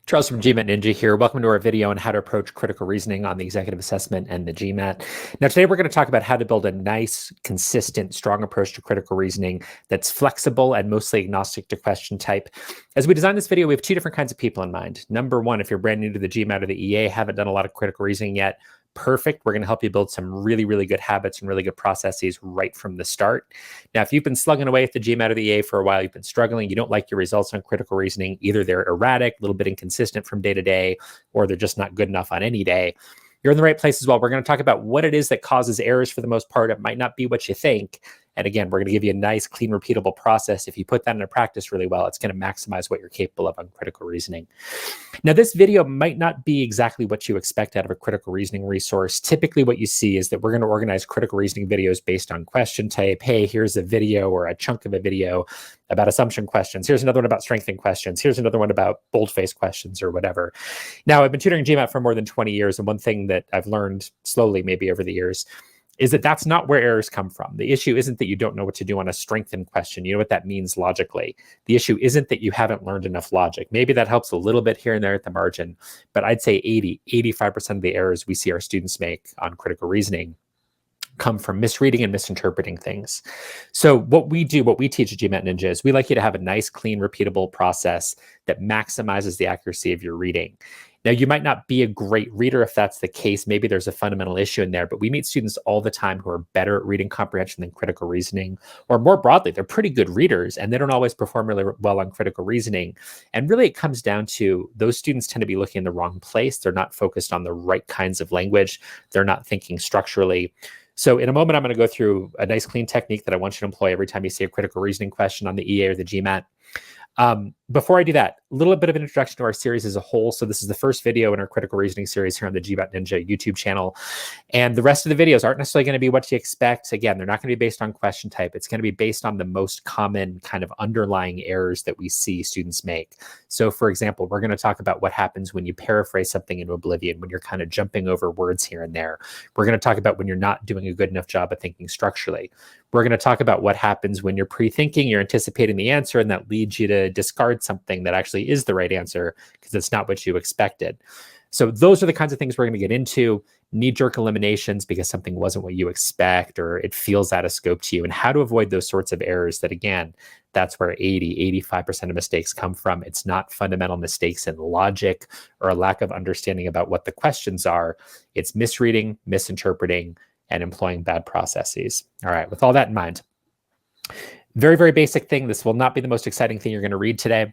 Charles from GMAT Ninja here. Welcome to our video on how to approach critical reasoning on the executive assessment and the GMAT. Now, today we're going to talk about how to build a nice, consistent, strong approach to critical reasoning that's flexible and mostly agnostic to question type. As we design this video, we have two different kinds of people in mind. Number one, if you're brand new to the GMAT or the EA, haven't done a lot of critical reasoning yet, perfect. We're going to help you build some really, really good habits and really good processes right from the start. Now, if you've been slugging away at the GMAT or the EA for a while, you've been struggling, you don't like your results on critical reasoning, either they're erratic, a little bit inconsistent from day to day, or they're just not good enough on any day, you're in the right place as well. We're going to talk about what it is that causes errors for the most part. It might not be what you think. And again, we're going to give you a nice, clean, repeatable process. If you put that into practice really well, it's going to maximize what you're capable of on critical reasoning. Now, this video might not be exactly what you expect out of a critical reasoning resource. Typically, what you see is that we're going to organize critical reasoning videos based on question type. Hey, here's a video or a chunk of a video about assumption questions. Here's another one about strengthening questions. Here's another one about boldface questions or whatever. Now, I've been tutoring GMAT for more than 20 years, and one thing that I've learned slowly, maybe over the years, is that that's not where errors come from. The issue isn't that you don't know what to do on a strengthened question. You know what that means logically. The issue isn't that you haven't learned enough logic. Maybe that helps a little bit here and there at the margin, but I'd say 85% of the errors we see our students make on critical reasoning come from misreading and misinterpreting things. So what we teach at GMAT Ninja is we like you to have a nice, clean, repeatable process that maximizes the accuracy of your reading. Now, you might not be a great reader if that's the case. Maybe there's a fundamental issue in there, but we meet students all the time who are better at reading comprehension than critical reasoning, or more broadly, they're pretty good readers and they don't always perform really well on critical reasoning. And really it comes down to those students tend to be looking in the wrong place. They're not focused on the right kinds of language. They're not thinking structurally. So in a moment, I'm going to go through a nice clean technique that I want you to employ every time you see a critical reasoning question on the EA or the GMAT. Before I do that, a little bit of an introduction to our series as a whole. So this is the first video in our critical reasoning series here on the GMAT Ninja YouTube channel. And the rest of the videos aren't necessarily going to be what you expect. Again, they're not going to be based on question type. It's going to be based on the most common kind of underlying errors that we see students make. So for example, we're going to talk about what happens when you paraphrase something into oblivion, when you're kind of jumping over words here and there. We're going to talk about when you're not doing a good enough job of thinking structurally. We're going to talk about what happens when you're pre-thinking, you're anticipating the answer, and that leads you to discard something that actually is the right answer because it's not what you expected. So those are the kinds of things we're going to get into. Knee-jerk eliminations because something wasn't what you expect or it feels out of scope to you, and how to avoid those sorts of errors that, again, that's where 85% of mistakes come from. It's not fundamental mistakes in logic or a lack of understanding about what the questions are. It's misreading, misinterpreting, and employing bad processes. All right, with all that in mind, very, very basic thing. This will not be the most exciting thing you're going to read today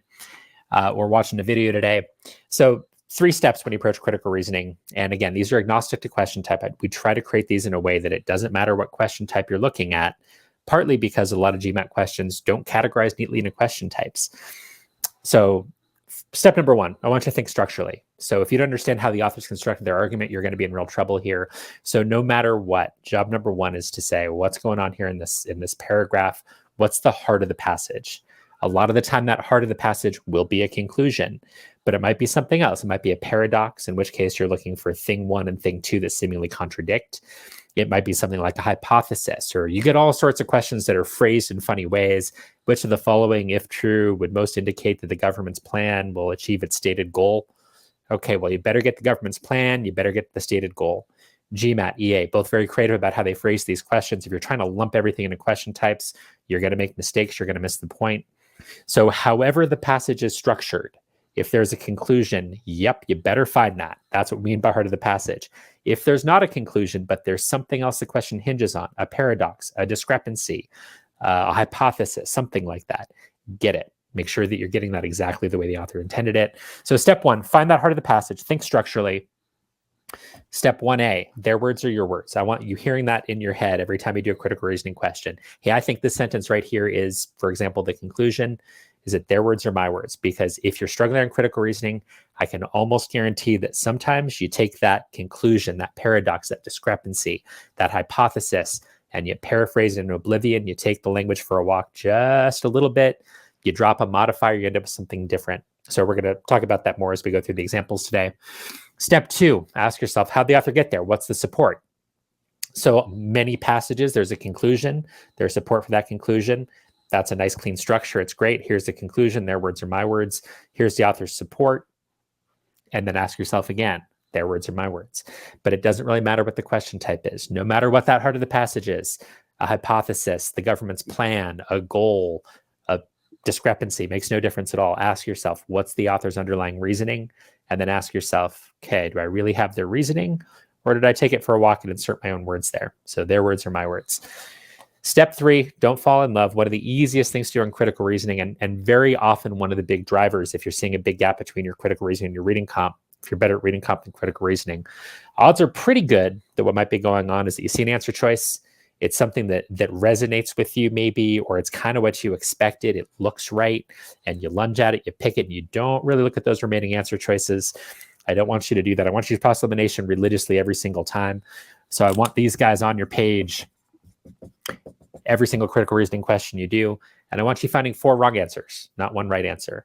or watch in the video today. So 3 steps when you approach critical reasoning. And again, these are agnostic to question type. We try to create these in a way that it doesn't matter what question type you're looking at, partly because a lot of GMAT questions don't categorize neatly into question types. So step number 1, I want you to think structurally. So if you don't understand how the authors constructed their argument, you're going to be in real trouble here. So no matter what, job number 1 is to say, what's going on here in this paragraph? What's the heart of the passage? A lot of the time, that heart of the passage will be a conclusion, but it might be something else. It might be a paradox, in which case you're looking for thing 1 and thing 2 that seemingly contradict. It might be something like a hypothesis, or you get all sorts of questions that are phrased in funny ways. Which of the following, if true, would most indicate that the government's plan will achieve its stated goal? Okay, well, you better get the government's plan. You better get the stated goal. GMAT, EA, both very creative about how they phrase these questions. If you're trying to lump everything into question types, you're going to make mistakes. You're going to miss the point. So however the passage is structured, if there's a conclusion, yep, you better find that. That's what we mean by heart of the passage. If there's not a conclusion, but there's something else the question hinges on, a paradox, a discrepancy, a hypothesis, something like that, get it. Make sure that you're getting that exactly the way the author intended it. So step 1, find that heart of the passage, think structurally. Step 1A, their words are your words. I want you hearing that in your head every time you do a critical reasoning question. Hey, I think this sentence right here is, for example, the conclusion. Is it their words or my words? Because if you're struggling on critical reasoning, I can almost guarantee that sometimes you take that conclusion, that paradox, that discrepancy, that hypothesis, and you paraphrase it into oblivion. You take the language for a walk just a little bit. You drop a modifier, you end up with something different. So we're going to talk about that more as we go through the examples today. Step 2, ask yourself, how'd the author get there? What's the support? So many passages, there's a conclusion, there's support for that conclusion. That's a nice clean structure. It's great. Here's the conclusion. Their words are my words. Here's the author's support. and then ask yourself again. Their words are my words. But it doesn't really matter what the question type is. No matter what that heart of the passage is, a hypothesis, the government's plan, a goal, a discrepancy, makes no difference at all. Ask yourself, what's the author's underlying reasoning? And then ask yourself, okay, do I really have their reasoning? Or did I take it for a walk and insert my own words there? So their words are my words. Step 3, don't fall in love. One of the easiest things to do in critical reasoning, and very often one of the big drivers, if you're seeing a big gap between your critical reasoning and your reading comp, if you're better at reading comp than critical reasoning, odds are pretty good that what might be going on is that you see an answer choice. It's something that resonates with you maybe, or it's kind of what you expected. It looks right, and you lunge at it, you pick it, and you don't really look at those remaining answer choices. I don't want you to do that. I want you to cross elimination religiously every single time. So I want these guys on your page every single critical reasoning question you do. And I want you finding 4 wrong answers, not 1 right answer.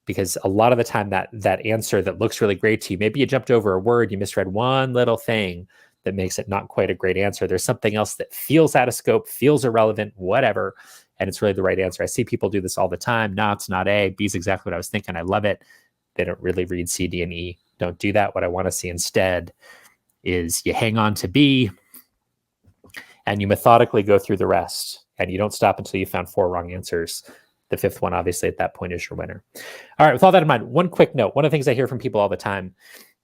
Because a lot of the time that answer that looks really great to you, maybe you jumped over a word, you misread one little thing that makes it not quite a great answer. There's something else that feels out of scope, feels irrelevant, whatever, and it's really the right answer. I see people do this all the time. No, it's not A. B is exactly what I was thinking. I love it. They don't really read C, D, and E. Don't do that. What I want to see instead is you hang on to B and you methodically go through the rest, and you don't stop until you found 4 wrong answers. The 5th one, obviously, at that point is your winner. All right, with all that in mind, one quick note. One of the things I hear from people all the time,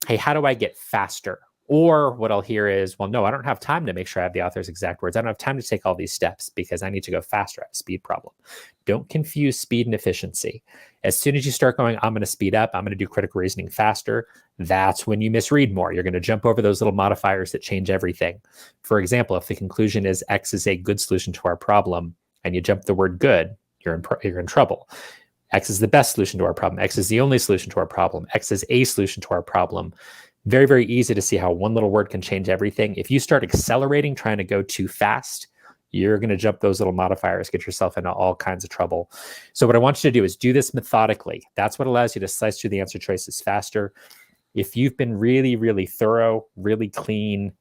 hey, how do I get faster? Or what I'll hear is, well, no, I don't have time to make sure I have the author's exact words. I don't have time to take all these steps because I need to go faster. I have a speed problem. Don't confuse speed and efficiency. As soon as you start going, I'm going to speed up, I'm going to do critical reasoning faster, that's when you misread more. You're going to jump over those little modifiers that change everything. For example, if the conclusion is X is a good solution to our problem, and you jump the word good, you're in trouble. X is the best solution to our problem. X is the only solution to our problem. X is a solution to our problem. Very, very easy to see how one little word can change everything. If you start accelerating, trying to go too fast, you're going to jump those little modifiers, get yourself into all kinds of trouble. So what I want you to do is do this methodically. That's what allows you to slice through the answer choices faster. If you've been really, really thorough, really clean,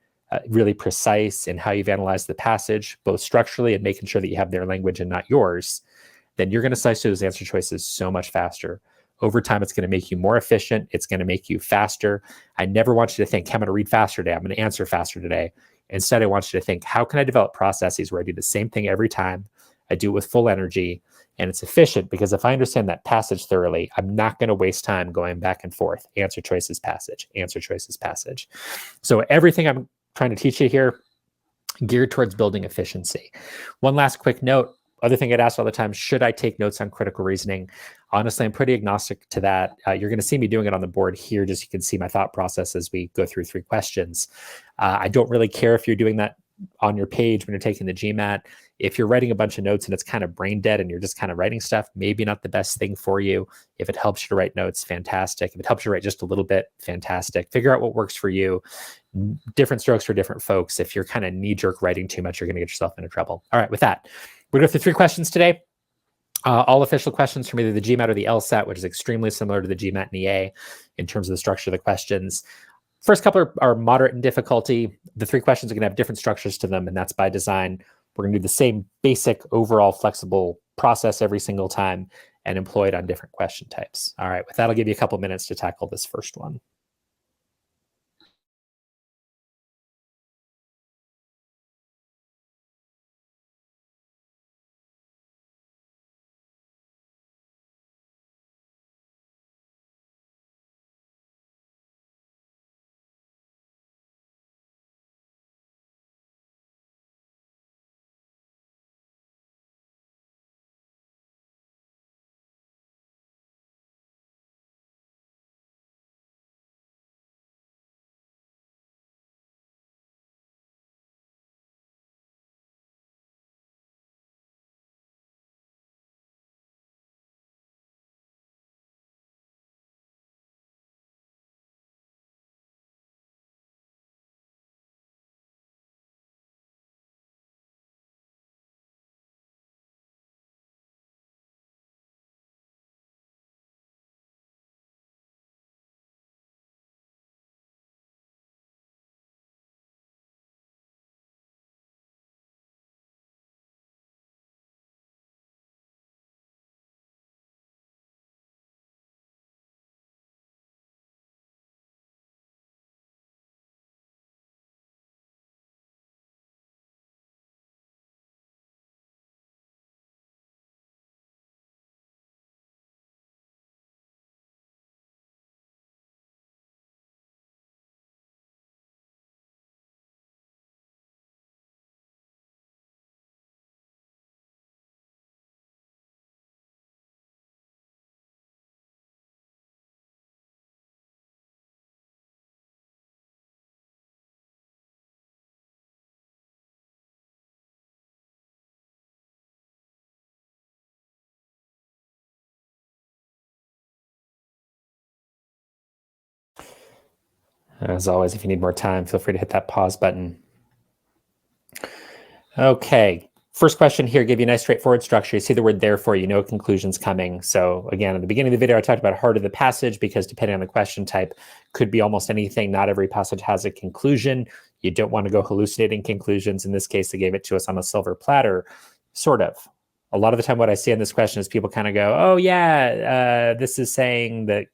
really precise in how you've analyzed the passage, both structurally and making sure that you have their language and not yours, then you're going to slice through those answer choices so much faster. Over time, it's going to make you more efficient. It's going to make you faster. I never want you to think, hey, I'm going to read faster today. I'm going to answer faster today. Instead, I want you to think, how can I develop processes where I do the same thing every time? I do it with full energy, and it's efficient, because if I understand that passage thoroughly, I'm not going to waste time going back and forth. Answer choices, passage, answer choices, passage. So everything I'm trying to teach you here, geared towards building efficiency. One last quick note. Other thing I'd ask all the time, should I take notes on critical reasoning? Honestly, I'm pretty agnostic to that. You're going to see me doing it on the board here, just so you can see my thought process as we go through 3 questions. I don't really care if you're doing that on your page when you're taking the GMAT. If you're writing a bunch of notes and it's kind of brain dead and you're just kind of writing stuff, maybe not the best thing for you. If it helps you to write notes, fantastic. If it helps you write just a little bit, fantastic. Figure out what works for you. Different strokes for different folks. If you're kind of knee-jerk writing too much, you're going to get yourself into trouble. All right, with that, we're going to go through 3 questions today. All official questions from either the GMAT or the LSAT, which is extremely similar to the GMAT and EA in terms of the structure of the questions. First couple are moderate in difficulty. The 3 questions are going to have different structures to them, and that's by design. We're going to do the same basic, overall, flexible process every single time and employ it on different question types. All right, with that, I'll give you a couple minutes to tackle this first one. As always, if you need more time, feel free to hit that pause button. Okay. First question here, give you a nice straightforward structure. You see the word therefore, you know conclusion's coming. So again, at the beginning of the video, I talked about heart of the passage because depending on the question type, could be almost anything. Not every passage has a conclusion. You don't want to go hallucinating conclusions. In this case, they gave it to us on a silver platter, sort of. A lot of the time what I see in this question is people kind of go, oh yeah, this is saying that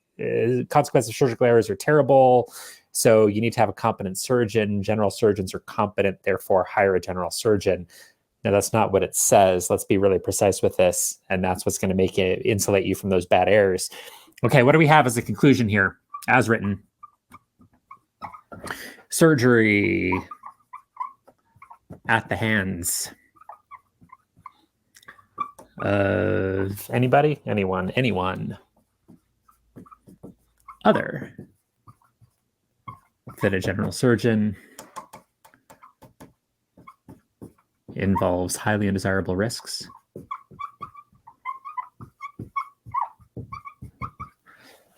consequences of surgical errors are terrible. So you need to have a competent surgeon. General surgeons are competent, therefore hire a general surgeon. Now, that's not what it says. Let's be really precise with this. And that's what's going to make it insulate you from those bad errors. Okay, what do we have as a conclusion here? As written. Surgery at the hands of anybody, anyone other than a general surgeon involves highly undesirable risks.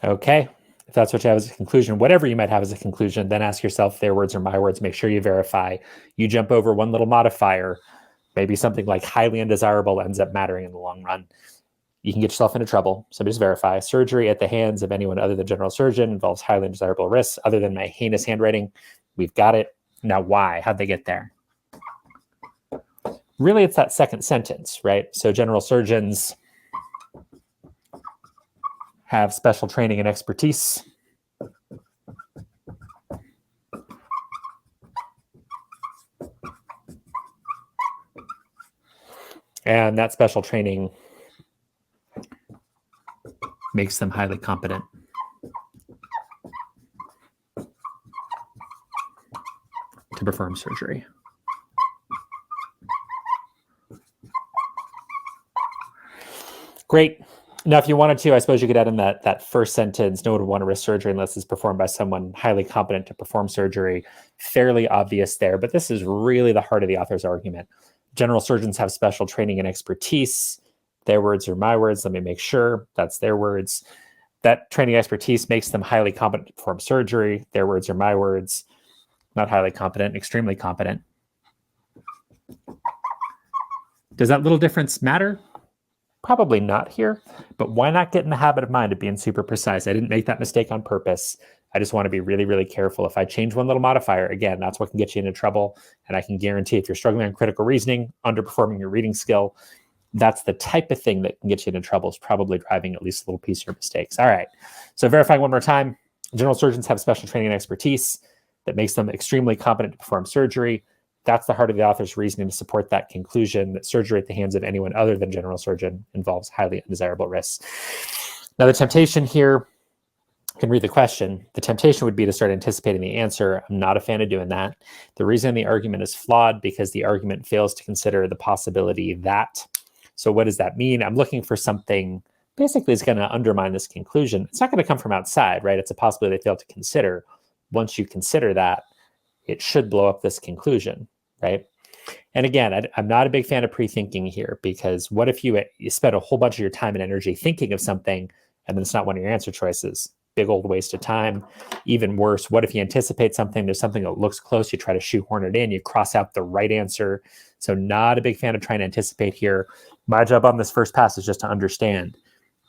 Okay, if that's what you have as a conclusion, whatever you might have as a conclusion, then ask yourself their words or my words, make sure you verify. You jump over one little modifier, maybe something like highly undesirable ends up mattering in the long run. You can get yourself into trouble, so just verify. Surgery at the hands of anyone other than general surgeon involves highly undesirable risks. Other than my heinous handwriting, we've got it. Now why? How'd they get there? Really, it's that second sentence, right? So general surgeons have special training and expertise. And that special training makes them highly competent to perform surgery. Great. Now, if you wanted to, I suppose you could add in that first sentence, no one would want to risk surgery unless it's performed by someone highly competent to perform surgery. Fairly obvious there, but this is really the heart of the author's argument. General surgeons have special training and expertise. Their words are my words. Let me make sure that's their words. That training expertise makes them highly competent to perform surgery. Their words are my words. Not highly competent, extremely competent. Does that little difference matter? Probably not here, but why not get in the habit of mind of being super precise? I didn't make that mistake on purpose. I just want to be really, really careful. If I change one little modifier, again, that's what can get you into trouble. And I can guarantee if you're struggling on critical reasoning, underperforming your reading skill, that's the type of thing that can get you into trouble, is probably driving at least a little piece of your mistakes. All right, so verifying one more time. General surgeons have special training and expertise that makes them extremely competent to perform surgery. That's the heart of the author's reasoning to support that conclusion, that surgery at the hands of anyone other than general surgeon involves highly undesirable risks. Now, the temptation here, you can read the question. The temptation would be to start anticipating the answer. I'm not a fan of doing that. The reason the argument is flawed because the argument fails to consider the possibility that. So what does that mean? I'm looking for something basically is going to undermine this conclusion. It's not going to come from outside, right? It's a possibility they fail to consider. Once you consider that, it should blow up this conclusion, right? And again, I'm not a big fan of pre-thinking here, because what if you spend a whole bunch of your time and energy thinking of something and then it's not one of your answer choices? Big old waste of time. Even worse, what if you anticipate something, there's something that looks close, you try to shoehorn it in, you cross out the right answer. So not a big fan of trying to anticipate here. My job on this first pass is just to understand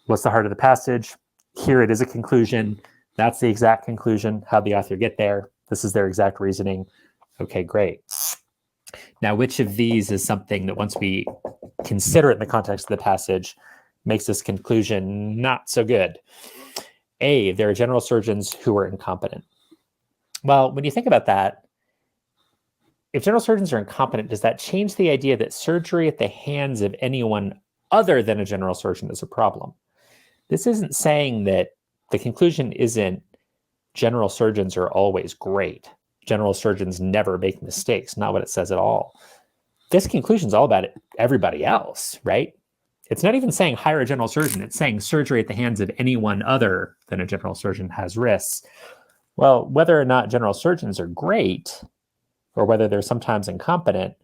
what's the heart of the passage. Here it is a conclusion. That's the exact conclusion. How'd the author get there? This is their exact reasoning. Okay, great. Now, which of these is something that once we consider it in the context of the passage makes this conclusion not so good? A, there are general surgeons who are incompetent. Well, when you think about that, if general surgeons are incompetent, does that change the idea that surgery at the hands of anyone other than a general surgeon is a problem? This isn't saying that the conclusion isn't general surgeons are always great. General surgeons never make mistakes. Not what it says at all. This conclusion is all about everybody else, right? It's not even saying hire a general surgeon. It's saying surgery at the hands of anyone other than a general surgeon has risks. Well, whether or not general surgeons are great or whether they're sometimes incompetent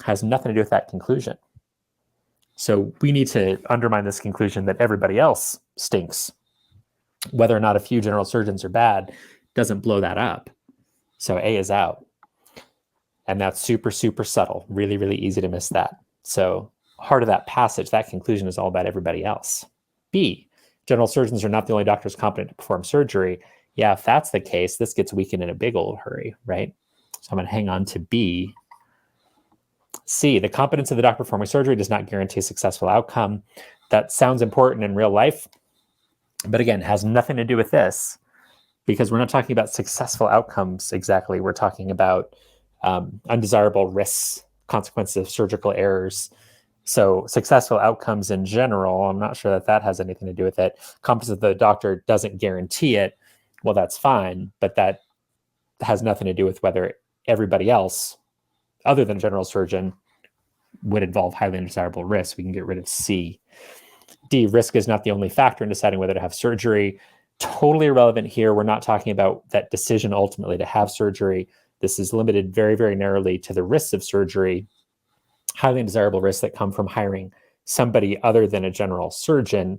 has nothing to do with that conclusion. So we need to undermine this conclusion that everybody else stinks. Whether or not a few general surgeons are bad doesn't blow that up. So A is out. And that's super, super subtle. Really, really easy to miss that. So heart of that passage, that conclusion is all about everybody else. B, general surgeons are not the only doctors competent to perform surgery. Yeah, if that's the case, this gets weakened in a big old hurry, right? So I'm going to hang on to B. C, the competence of the doctor performing surgery does not guarantee a successful outcome. That sounds important in real life, but again, has nothing to do with this because we're not talking about successful outcomes exactly. We're talking about undesirable risks, consequences of surgical errors. So successful outcomes in general, I'm not sure that that has anything to do with it. Competence of the doctor doesn't guarantee it. Well, that's fine, but that has nothing to do with whether everybody else, other than a general surgeon, would involve highly undesirable risks. We can get rid of C. D, risk is not the only factor in deciding whether to have surgery. Totally irrelevant here. We're not talking about that decision ultimately to have surgery. This is limited very, very narrowly to the risks of surgery, highly undesirable risks that come from hiring somebody other than a general surgeon.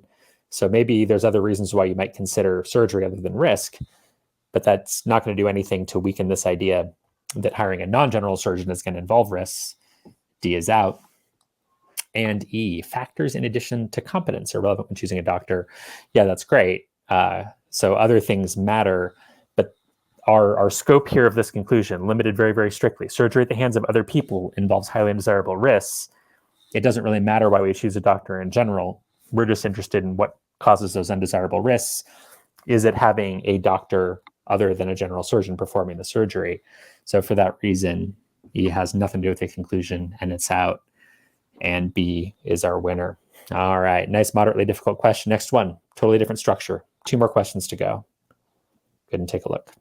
So maybe there's other reasons why you might consider surgery other than risk, but that's not going to do anything to weaken this idea that hiring a non-general surgeon is going to involve risks. D is out. And E, factors in addition to competence are relevant when choosing a doctor. Yeah, that's great. So other things matter, but our scope here of this conclusion, limited very, very strictly. Surgery at the hands of other people involves highly undesirable risks. It doesn't really matter why we choose a doctor in general. We're just interested in what causes those undesirable risks. Is it having a doctor other than a general surgeon performing the surgery? So for that reason, E has nothing to do with the conclusion and it's out. And B is our winner. All right, nice, moderately difficult question. Next one, totally different structure. 2 more questions to go. Go ahead and take a look.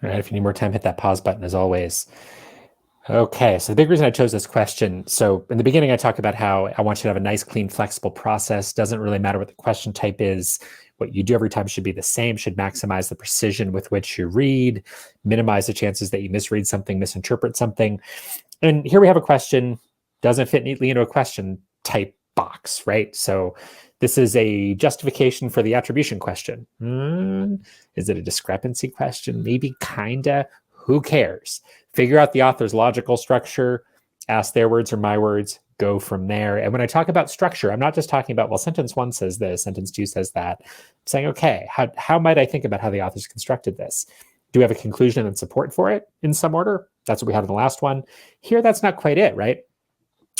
All right, if you need more time, hit that pause button as always. Okay, so the big reason I chose this question, so in the beginning I talked about how I want you to have a nice, clean, flexible process. Doesn't really matter what the question type is. What you do every time should be the same, should maximize the precision with which you read, minimize the chances that you misread something, misinterpret something. And here we have a question, doesn't fit neatly into a question type box, right? So this is a justification for the attribution question. Is it a discrepancy question? Maybe, kinda. Who cares? Figure out the author's logical structure, ask their words or my words, go from there. And when I talk about structure, I'm not just talking about, well, sentence 1 says this, sentence 2 says that. I'm saying, okay, how might I think about how the author's constructed this? Do we have a conclusion and support for it in some order? That's what we had in the last one. Here, that's not quite it, right?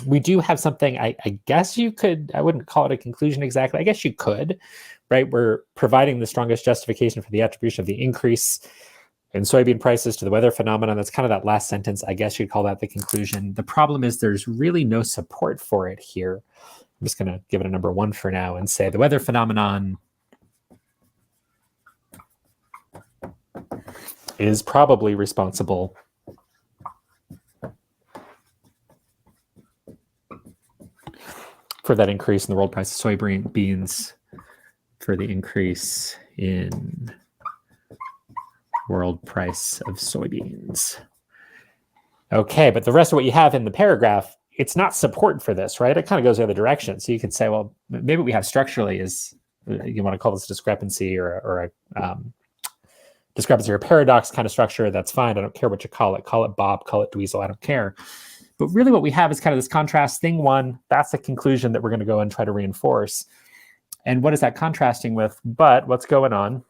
We do have something, I guess you could, I wouldn't call it a conclusion exactly. I guess you could, right? We're providing the strongest justification for the attribution of the increase. in soybean prices to the weather phenomenon. That's kind of that last sentence. I guess you'd call that the conclusion. The problem is there's really no support for it here. I'm just going to give it a number 1 for now and say the weather phenomenon is probably responsible for that increase in the world price of soybeans, for the increase in world price of soybeans. Okay, but the rest of what you have in the paragraph, it's not support for this, right? It kind of goes the other direction. So you could say, well, maybe what we have structurally is, you want to call this a discrepancy or a discrepancy or a paradox kind of structure. That's fine. I don't care what you call it. Call it Bob, call it Dweezil. I don't care. But really what we have is kind of this contrast. Thing 1, that's the conclusion that we're going to go and try to reinforce. And what is that contrasting with? But what's going on?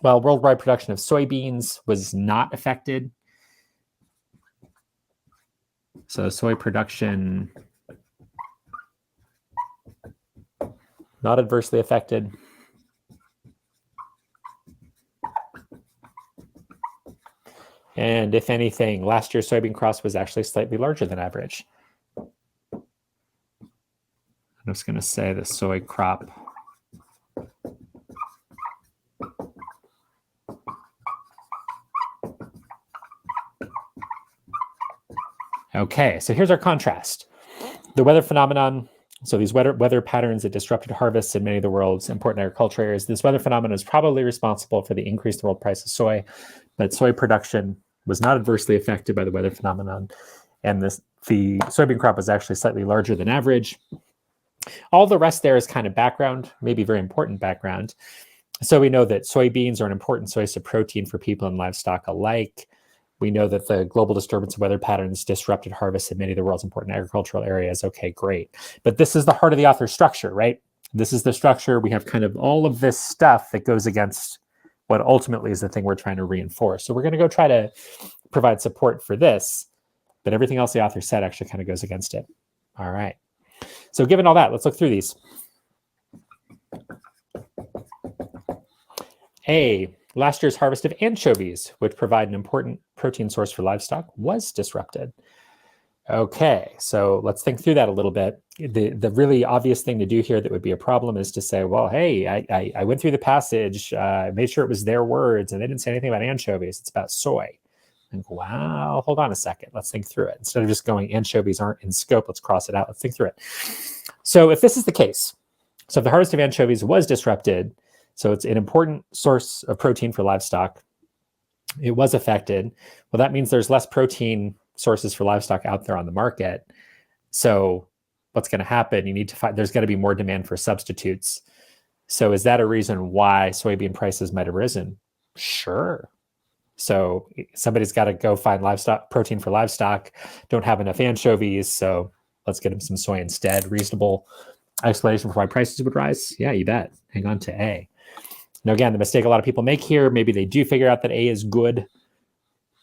Well, worldwide production of soybeans was not affected. So soy production not adversely affected. And if anything, last year's soybean crop was actually slightly larger than average. I'm just going to say the soy crop Okay, so here's our contrast. The weather phenomenon, so these weather patterns that disrupted harvests in many of the world's important agricultural areas, this weather phenomenon is probably responsible for the increase in the world price of soy, but soy production was not adversely affected by the weather phenomenon, and the soybean crop was actually slightly larger than average. All the rest there is kind of background, maybe very important background. So we know that soybeans are an important source of protein for people and livestock alike. We know that the global disturbance of weather patterns disrupted harvests in many of the world's important agricultural areas. Okay, great. But this is the heart of the author's structure, right? This is the structure. We have kind of all of this stuff that goes against what ultimately is the thing we're trying to reinforce. So we're going to go try to provide support for this, but everything else the author said actually kind of goes against it. All right. So given all that, let's look through these. A, last year's harvest of anchovies, which provide an important protein source for livestock, was disrupted. Okay, so let's think through that a little bit. The really obvious thing to do here that would be a problem is to say, well, hey, I went through the passage, made sure it was their words, and they didn't say anything about anchovies. It's about soy. And wow, hold on a second. Let's think through it. Instead of just going, anchovies aren't in scope, let's cross it out. Let's think through it. So if this is the case, so if the harvest of anchovies was disrupted, so it's an important source of protein for livestock, it was affected, well, that means there's less protein sources for livestock out there on the market. So what's going to happen? You need to find, there's going to be more demand for substitutes. So is that a reason why soybean prices might have risen? Sure. So somebody's got to go find livestock protein for livestock, don't have enough anchovies, so let's get them some soy instead. Reasonable explanation for why prices would rise? Yeah, you bet. Hang on to A. Now, again, the mistake a lot of people make here, maybe they do figure out that A is good,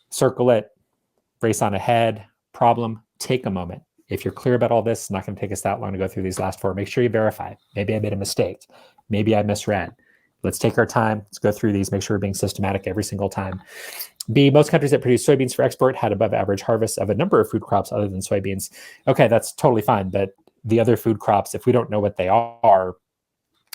circle it, race on ahead. Problem, take a moment. If you're clear about all this, it's not going to take us that long to go through these last four. Make sure you verify. Maybe I made a mistake. Maybe I misread. Let's take our time. Let's go through these. Make sure we're being systematic every single time. B, most countries that produce soybeans for export had above average harvests of a number of food crops other than soybeans. Okay, that's totally fine. But the other food crops, if we don't know what they are,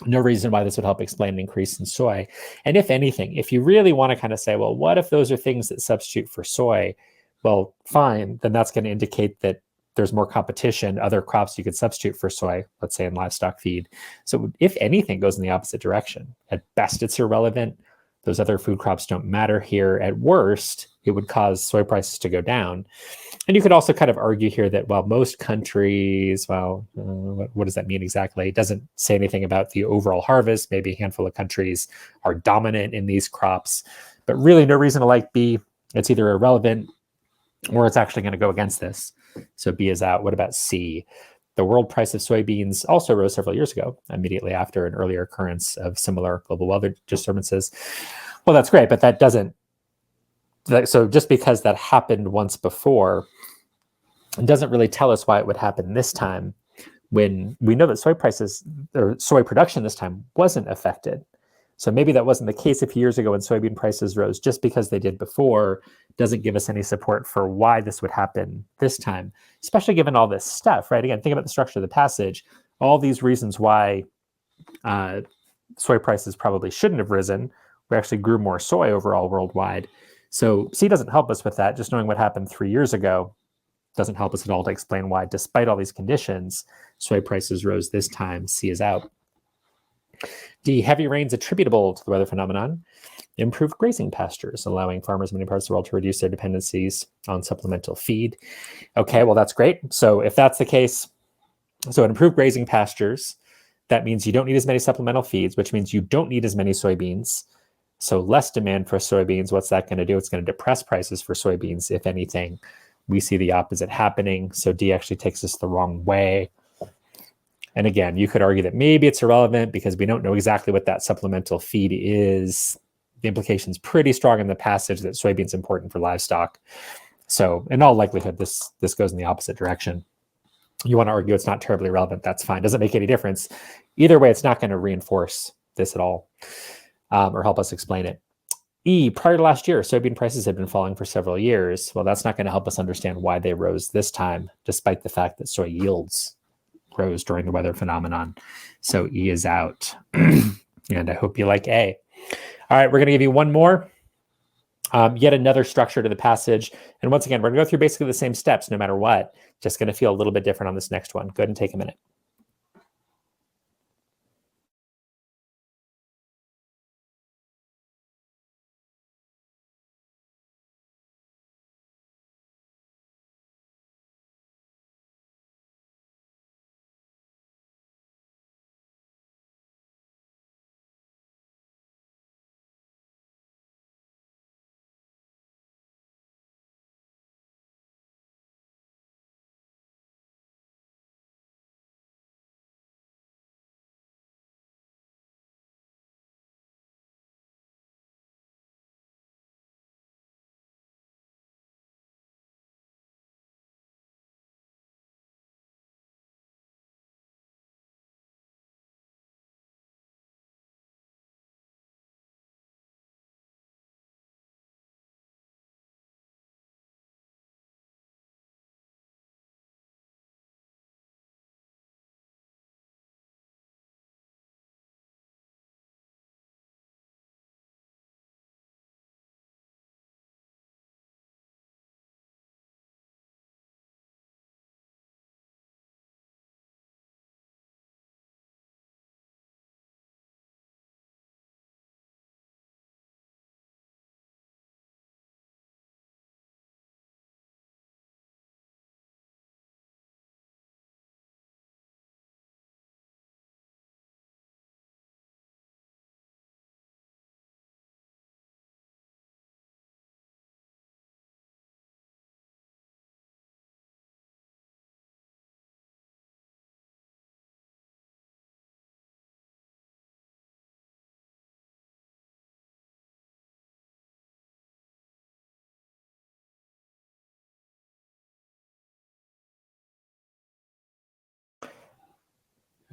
no reason why this would help explain an increase in soy. And if anything, if you really want to kind of say, well, what if those are things that substitute for soy? Well, fine. Then that's going to indicate that there's more competition, other crops you could substitute for soy, let's say in livestock feed. So if anything goes in the opposite direction, at best it's irrelevant. Those other food crops don't matter here. At worst, it would cause soy prices to go down. And you could also kind of argue here that, well, most countries, well, what does that mean exactly? It doesn't say anything about the overall harvest. Maybe a handful of countries are dominant in these crops, but really no reason to like B. It's either irrelevant or it's actually going to go against this. So B is out. What about C? The world price of soybeans also rose several years ago, immediately after an earlier occurrence of similar global weather disturbances. Well, that's great, but that doesn't, so just because that happened once before, it doesn't really tell us why it would happen this time when we know that soy prices or soy production this time wasn't affected. So maybe that wasn't the case a few years ago when soybean prices rose. Just because they did before doesn't give us any support for why this would happen this time, especially given all this stuff, right? Again, think about the structure of the passage, all these reasons why soy prices probably shouldn't have risen. We actually grew more soy overall worldwide. So C doesn't help us with that. Just knowing what happened 3 years ago doesn't help us at all to explain why, despite all these conditions, soy prices rose this time. C is out. D, heavy rains attributable to the weather phenomenon. Improved grazing pastures, allowing farmers in many parts of the world to reduce their dependencies on supplemental feed. Okay, well, that's great. So if that's the case, so improved grazing pastures, that means you don't need as many supplemental feeds, which means you don't need as many soybeans. So less demand for soybeans. What's that going to do? It's going to depress prices for soybeans, if anything. We see the opposite happening. So D actually takes us the wrong way. And again, you could argue that maybe it's irrelevant because we don't know exactly what that supplemental feed is. The implication is pretty strong in the passage that soybeans is important for livestock. So in all likelihood, this goes in the opposite direction. You want to argue it's not terribly relevant, that's fine. Doesn't make any difference. Either way, it's not going to reinforce this at all or help us explain it. E, prior to last year, soybean prices had been falling for several years. Well, that's not going to help us understand why they rose this time, despite the fact that soy yields rose during the weather phenomenon. So E is out. And I hope you like A. All right, we're going to give you one more. Yet another structure to the passage. And once again, we're going to go through basically the same steps no matter what. Just going to feel a little bit different on this next one. Go ahead and take a minute.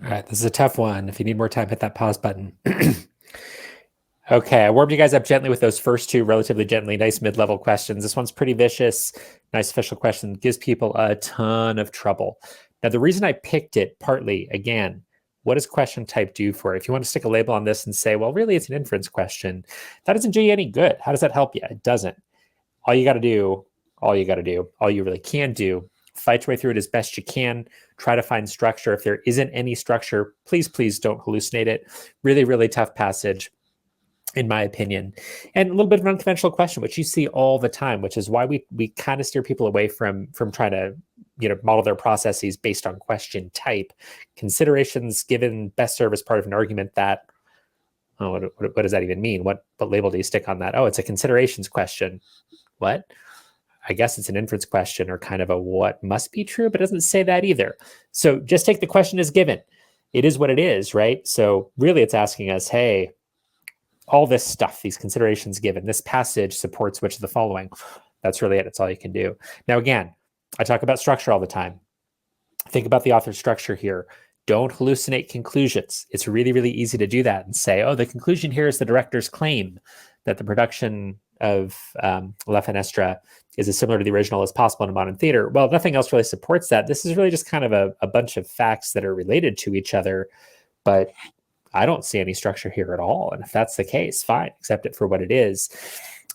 All right, this is a tough one. If you need more time, hit that pause button. Okay, I warmed you guys up gently with those first two relatively gently, nice mid-level questions. This one's pretty vicious, nice official question, gives people a ton of trouble. Now, the reason I picked it, partly, again, what does question type do for it? If you want to stick a label on this and say, well, really, it's an inference question, that doesn't do you any good. How does that help you? It doesn't. All you really can do, fight your way through it as best you can, try to find structure. If there isn't any structure, please don't hallucinate it. Really, really tough passage, in my opinion. And a little bit of an unconventional question, which you see all the time, which is why we kind of steer people away from trying to model their processes based on question type. Considerations given best serve as part of an argument that, what does that even mean? What label do you stick on that? Oh, it's a considerations question. What? I guess it's an inference question or kind of a what must be true, but it doesn't say that either. So just take the question as given. It is what it is, right? So really it's asking us, hey, all this stuff, these considerations given, this passage supports which of the following. That's really it. It's all you can do. Now, again, I talk about structure all the time. Think about the author's structure here. Don't hallucinate conclusions. It's really, really easy to do that and say, oh, the conclusion here is the director's claim that the production of La Finestra is as similar to the original as possible in modern theater. Well, nothing else really supports that. This is really just kind of a bunch of facts that are related to each other, but I don't see any structure here at all. And if that's the case, fine, accept it for what it is.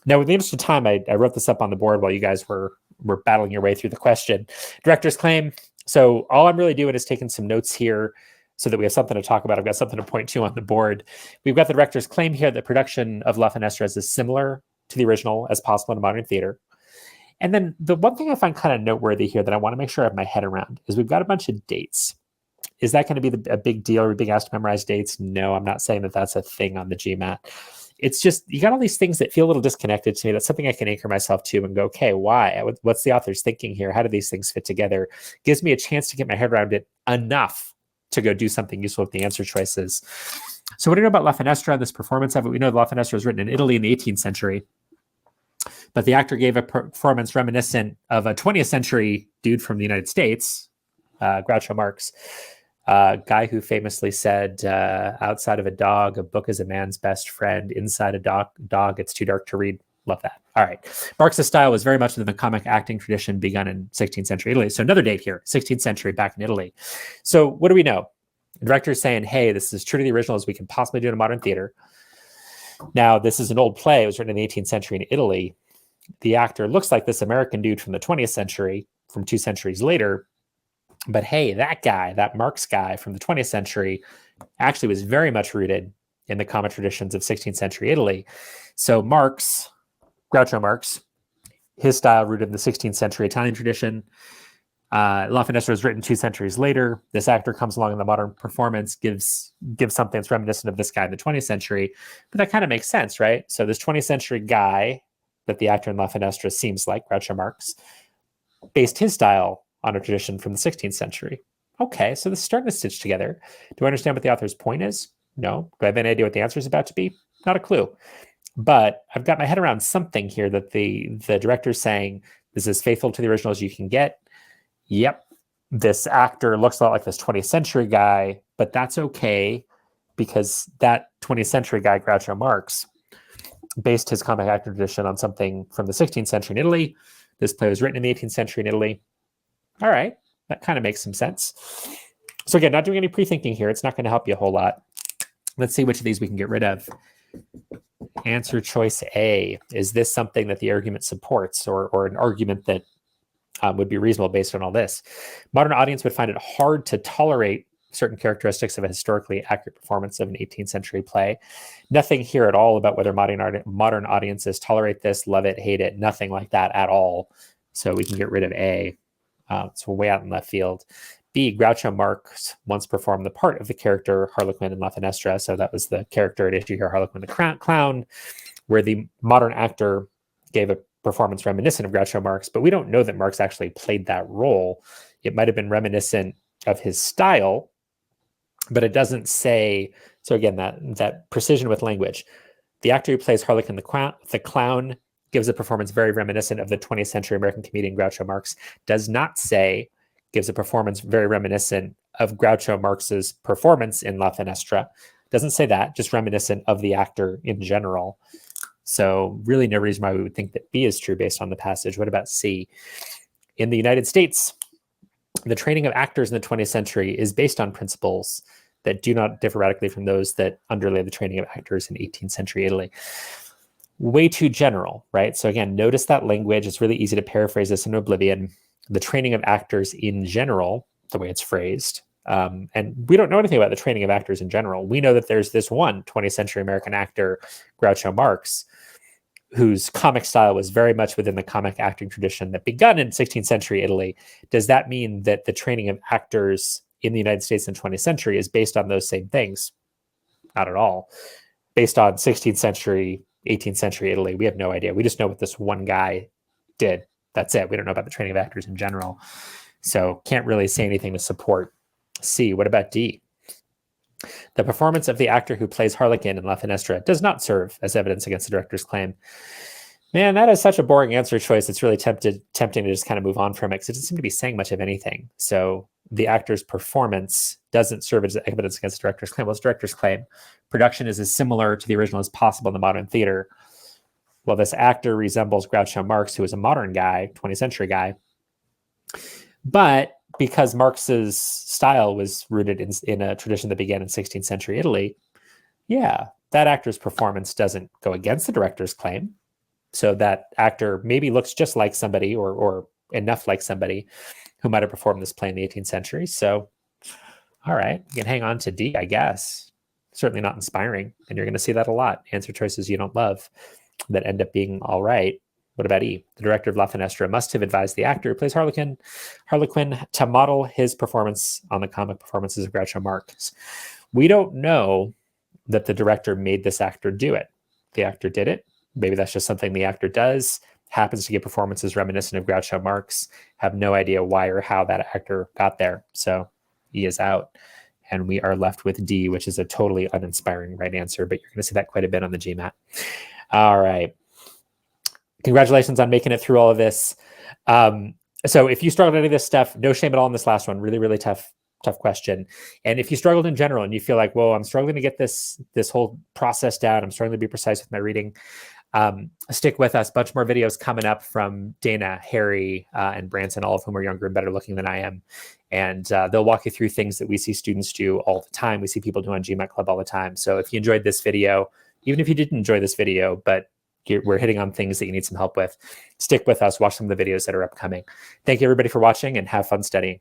Now, in the interest of time, I wrote this up on the board while you guys were battling your way through the question. Director's claim. So all I'm really doing is taking some notes here so that we have something to talk about. I've got something to point to on the board. We've got the director's claim here that production of La Finestra is as similar to the original as possible in modern theater. And then the one thing I find kind of noteworthy here that I want to make sure I have my head around is we've got a bunch of dates. Is that going to be a big deal? Are we being asked to memorize dates? No, I'm not saying that that's a thing on the GMAT. It's just, you got all these things that feel a little disconnected to me. That's something I can anchor myself to and go, okay, why? What's the author's thinking here? How do these things fit together? Gives me a chance to get my head around it enough to go do something useful with the answer choices. So what do you know about La Finestra and this performance of it? We know La Finestra was written in Italy in the 18th century, but the actor gave a performance reminiscent of a 20th century dude from the United States, Groucho Marx, guy who famously said, outside of a dog, a book is a man's best friend. Inside a dog, it's too dark to read. Love that. All right. Marx's style was very much in the comic acting tradition begun in 16th century Italy. So another date here, 16th century back in Italy. So what do we know? The director's saying, hey, this is as true to the original as we can possibly do in a modern theater. Now, this is an old play. It was written in the 18th century in Italy. The actor looks like this American dude from the 20th century, from 2 centuries later. But hey, that guy, that Marx guy from the 20th century, actually was very much rooted in the comic traditions of 16th century Italy. So Marx, Groucho Marx, his style rooted in the 16th century Italian tradition. La Finestra was written 2 centuries later. This actor comes along in the modern performance, gives something that's reminiscent of this guy in the 20th century. But that kind of makes sense, right? So this 20th century guy that the actor in La Finestra seems like, Groucho Marx, based his style on a tradition from the 16th century. Okay, so this is starting to stitch together. Do I understand what the author's point is? No. Do I have any idea what the answer is about to be? Not a clue. But I've got my head around something here that the director's saying, this is faithful to the original as you can get. Yep, this actor looks a lot like this 20th century guy, but that's okay because that 20th century guy, Groucho Marx, based his comic acting tradition on something from the 16th century in Italy. This play was written in the 18th century in Italy. All right, that kind of makes some sense. So again, not doing any pre-thinking here. It's not going to help you a whole lot. Let's see which of these we can get rid of. Answer choice A. Is this something that the argument supports or an argument that would be reasonable based on all this? Modern audience would find it hard to tolerate certain characteristics of a historically accurate performance of an 18th century play. Nothing here at all about whether modern audiences tolerate this, love it, hate it, nothing like that at all. So we can get rid of A. So way out in left field. B, Groucho Marx once performed the part of the character Harlequin in La Finestra. So that was the character at issue here, Harlequin the Clown, where the modern actor gave a performance reminiscent of Groucho Marx, but we don't know that Marx actually played that role. It might have been reminiscent of his style, but it doesn't say. So again, that precision with language. The actor who plays Harlequin the Clown gives a performance very reminiscent of the 20th century American comedian Groucho Marx. Does not say gives a performance very reminiscent of Groucho Marx's performance in La Finestra. Doesn't say that, just reminiscent of the actor in general. So really no reason why we would think that B is true based on the passage. What about C? In the United States, the training of actors in the 20th century is based on principles that do not differ radically from those that underlay the training of actors in 18th century Italy. Way too general, right? So again, notice that language. It's really easy to paraphrase this into oblivion. The training of actors in general, the way it's phrased, and we don't know anything about the training of actors in general. We know that there's this one 20th century American actor, Groucho Marx, whose comic style was very much within the comic acting tradition that begun in 16th century Italy. Does that mean that the training of actors in the United States in the 20th century is based on those same things? Not at all. Based on 16th century, 18th century Italy, we have no idea. We just know what this one guy did. That's it. We don't know about the training of actors in general. So can't really say anything to support C. What about D? The performance of the actor who plays Harlequin in La Finestra does not serve as evidence against the director's claim. Man, that is such a boring answer choice. It's really tempting to just kind of move on from it because it doesn't seem to be saying much of anything. So the actor's performance doesn't serve as evidence against the director's claim. Well, it's director's claim. Production is as similar to the original as possible in the modern theater. Well, this actor resembles Groucho Marx, who is a modern guy, 20th century guy. But because Marx's style was rooted in a tradition that began in 16th century Italy, yeah, that actor's performance doesn't go against the director's claim. So that actor maybe looks just like somebody or enough like somebody who might have performed this play in the 18th century. So, all right, you can hang on to D, I guess. Certainly not inspiring. And you're going to see that a lot. Answer choices you don't love that end up being all right. What about E? The director of La Finestra must have advised the actor who plays Harlequin to model his performance on the comic performances of Groucho Marx. We don't know that the director made this actor do it. The actor did it. Maybe that's just something the actor does, happens to give performances reminiscent of Groucho Marx, have no idea why or how that actor got there. So E is out. And we are left with D, which is a totally uninspiring right answer, but you're going to see that quite a bit on the GMAT. All right. Congratulations on making it through all of this. So if you struggled with any of this stuff, no shame at all in this last one. Really, really tough question. And if you struggled in general and you feel like, whoa, I'm struggling to get this whole process down, I'm struggling to be precise with my reading, stick with us. Bunch more videos coming up from Dana, Harry, and Branson, all of whom are younger and better looking than I am. And they'll walk you through things that we see students do all the time. We see people do on GMAT Club all the time. So if you enjoyed this video, even if you didn't enjoy this video, but we're hitting on things that you need some help with, stick with us, watch some of the videos that are upcoming. Thank you everybody for watching and have fun studying.